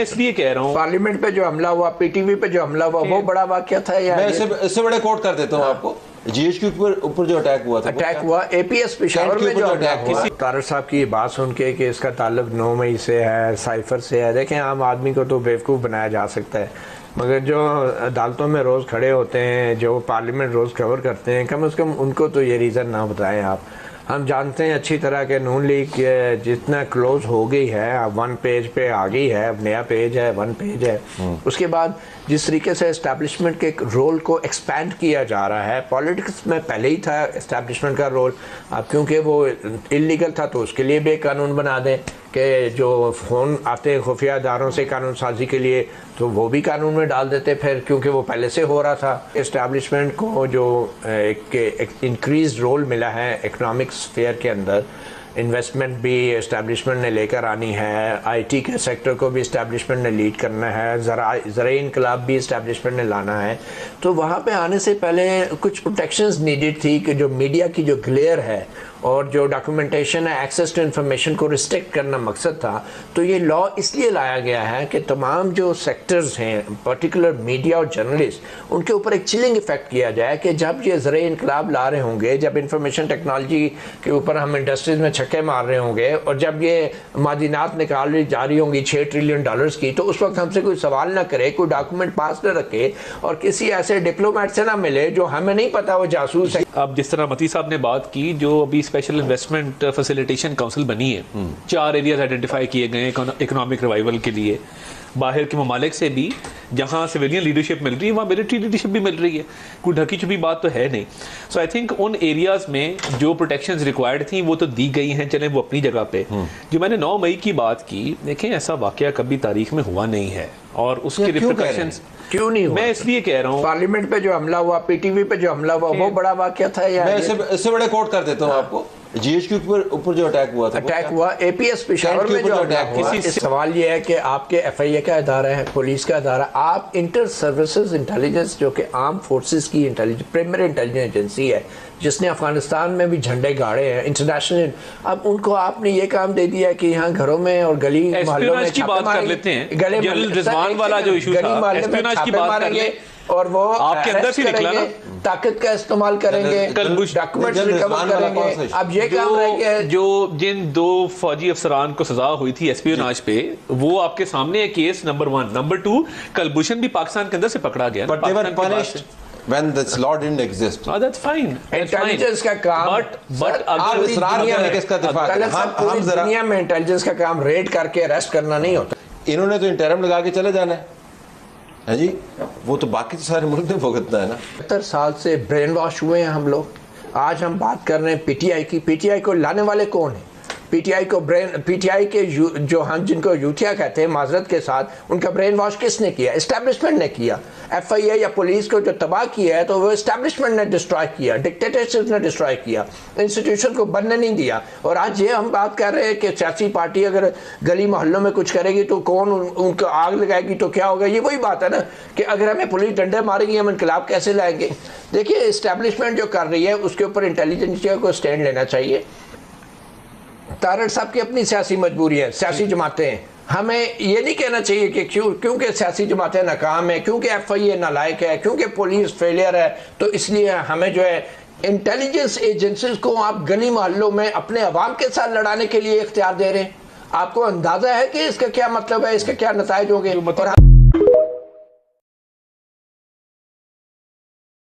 اس لیے کہہ رہا ہوں پارلیمنٹ پہ جو حملہ ہوا، پی ٹی وی پہ جو حملہ ہوا، وہ بڑا واقعہ تھا یا میں اس سے بڑے کوٹ کر دیتا ہوں آپ کو. جی ایچ کیو کے اوپر جو اٹیک ہوا تھا، اٹیک ہوا اے پی ایس پشاور میں جو اٹیک ہوا. طارق صاحب کی یہ بات سن کے کہ اس کا تعلق 9 مئی سے ہے، سائفر سے ہے، دیکھیں عام آدمی کو تو بیوقوف بنایا جا سکتا ہے، مگر جو عدالتوں میں روز کھڑے ہوتے ہیں، جو پارلیمنٹ روز کور کرتے ہیں، کم از کم ان کو تو یہ ریزن نہ بتائیں آپ. ہم جانتے ہیں اچھی طرح کہ نون لیگ جتنا کلوز ہو گئی ہے، اب 1 پیج پہ آ گئی ہے، اب نیا پیج ہے، 1 پیج ہے. اس کے بعد جس طریقے سے اسٹیبلشمنٹ کے رول کو ایکسپینڈ کیا جا رہا ہے، پولیٹکس میں پہلے ہی تھا اسٹیبلشمنٹ کا رول، اب کیونکہ وہ انلیگل تھا تو اس کے لیے بھی ایک قانون بنا دیں کہ جو فون آتے ہیں خفیہ اداروں سے قانون سازی کے لیے، تو وہ بھی قانون میں ڈال دیتے پھر، کیونکہ وہ پہلے سے ہو رہا تھا. اسٹیبلشمنٹ کو جو ایک انکریز رول ملا ہے اکنامک سفیئر کے اندر، انویسٹمنٹ بھی اسٹیبلشمنٹ نے لے کر آنی ہے، آئی ٹی کے سیکٹر کو بھی اسٹیبلشمنٹ نے لیڈ کرنا ہے، زرعی انقلاب بھی اسٹیبلشمنٹ نے لانا ہے. تو وہاں پہ آنے سے پہلے کچھ پروٹیکشنز نیڈڈ تھی کہ جو میڈیا کی جو گلیئر ہے اور جو ڈاکومنٹیشن ہے، ایکسیس ٹو انفارمیشن کو ریسٹرکٹ کرنا مقصد تھا. تو یہ لا اس لیے لایا گیا ہے کہ تمام جو سیکٹرز ہیں، پرٹیکولر میڈیا اور جرنلسٹ، ان کے اوپر ایک چلنگ افیکٹ کیا جائے کہ جب یہ زرعی انقلاب لا رہے ہوں گے، جب انفارمیشن ٹیکنالوجی کے اوپر ہم انڈسٹریز میں چھکے مار رہے ہوں گے، اور جب یہ معدنیات نکالی جا رہی ہوں گی $6 ٹریلین کی، تو اس وقت ہم سے کوئی سوال نہ کرے، کوئی ڈاکومنٹ پاس نہ رکھے، اور کسی ایسے ڈپلومیٹ سے نہ ملے جو ہمیں نہیں پتا وہ جاسوس ہے. اب جس طرح متی صاحب نے بات کی، جو ابھی اسپیشل انویسٹمنٹ فیسیلیٹیشن کونسل بنی ہے، 4 ایریاز آئیڈینٹیفائی کیے گئے ہیں اکنامک ریوائول کے لیے. باہر کے ممالک سے بھی جہاں سویلین لیڈرشپ مل رہی ہے، وہاں ملٹری لیڈرشپ بھی مل رہی ہے، کوئی ڈھکی چھپی بات تو ہے نہیں. سو آئی تھنک ان ایریاز میں جو پروٹیکشنز ریکوائرڈ تھیں وہ تو دی گئی ہیں، چلیں وہ اپنی جگہ پہ. جو میں نے 9 مئی کی بات کی، دیکھیں ایسا واقعہ کبھی تاریخ میں ہوا نہیں ہے، اور اس کے ریپرکشنز کیوں نہیں ہوا؟ میں اس لیے کہہ رہا ہوں پارلیمنٹ پہ جو حملہ ہوا، پی ٹی وی پہ جو حملہ ہوا، وہ بڑا واقعہ تھا یا میں اس سے بڑے کوٹ کر دیتا ہوں آپ کو. جی ایچ کیو کے اوپر جو اٹیک ہوا تھا، اٹیک ہوا اے پی ایس پشاور میں جو اٹیک ہوا. سوال یہ ہے کہ آپ کے ایف آئی اے کا ادارہ ہے، پولیس کا ادارہ، آپ انٹر سروسز انٹیلیجنس جو کہ عام فورسز کی پرائمری انٹیلیجنس ایجنسی ہے، جس نے افغانستان میں بھی جھنڈے گاڑے ہیں انٹرنیشنل، اب ان کو آپ نے یہ کام دے دیا کہ یہاں گھروں میں اور گلی محلوں میں کی بات کر لیتے ہیں. جنرل رضوان والا جو ایشو تھا، اسپیوناج کی بات کر لیں، اور وہ آپ کے اندر سے نکلا نا، طاقت کا استعمال کریں گے، ڈاکومنٹس ریکور کریں گے. اب یہ کام رہ گیا ہے. جو جن 2 فوجی افسران کو سزا ہوئی تھی اسپیوناج پہ، وہ آپ کے سامنے ہے کیس نمبر 1. نمبر 2، کلبھوشن بھی پاکستان کے اندر سے پکڑا گیا. But they were punished when this law didn't exist. That's fine. Intelligence کا کام، But آپ اصرار کرنے کس کا دفاع کریں؟ ہم ذرا دنیا میں انٹیلیجنس کا کام ریڈ کر کے اریسٹ کرنا نہیں ہوتا. انہوں نے تو انٹرم لگا کے چلے جانا ہے جی، وہ تو باقی تو سارے ملک نے بھگتنا ہے نا. 70 سال سے برین واش ہوئے ہیں ہم لوگ. آج ہم بات کر رہے ہیں پی ٹی آئی کی. پی ٹی آئی کو لانے والے کون ہیں؟ پی ٹی آئی کے جو ہم جن کو یوتھیا کہتے ہیں، معذرت کے ساتھ، ان کا برین واش کس نے کیا؟ اسٹیبلشمنٹ نے کیا. ایف آئی اے یا پولیس کو جو تباہ کیا ہے تو وہ اسٹیبلشمنٹ نے ڈسٹرائے کیا، ڈکٹیٹرشپ نے ڈسٹرائے کیا، انسٹیٹیوشن کو بننے نہیں دیا. اور آج یہ ہم بات کر رہے ہیں کہ سیاسی پارٹی اگر گلی محلوں میں کچھ کرے گی تو کون ان کو آگ لگائے گی تو کیا ہوگا. یہ وہی بات ہے نا کہ اگر ہمیں پولیس ڈنڈے مارے گی ہم انقلاب کیسے لائیں گے؟ دیکھیے اسٹیبلشمنٹ جو کر رہی ہے اس کے اوپر انٹیلیجنس کو سٹینڈ لینا چاہیے. طارق صاحب کی اپنی سیاسی مجبوری ہے، سیاسی جماعتیں ہیں. ہمیں یہ نہیں کہنا چاہیے کہ کیونکہ سیاسی جماعتیں ناکام ہیں، کیونکہ ایف آئی اے نالائق ہے، کیونکہ پولیس فیلئر ہے، تو اس لیے ہمیں جو ہے انٹیلیجنس ایجنسیز کو آپ گلی محلوں میں اپنے عوام کے ساتھ لڑانے کے لیے اختیار دے رہے ہیں. آپ کو اندازہ ہے کہ اس کا کیا مطلب ہے، اس کے کیا نتائج ہوں گے.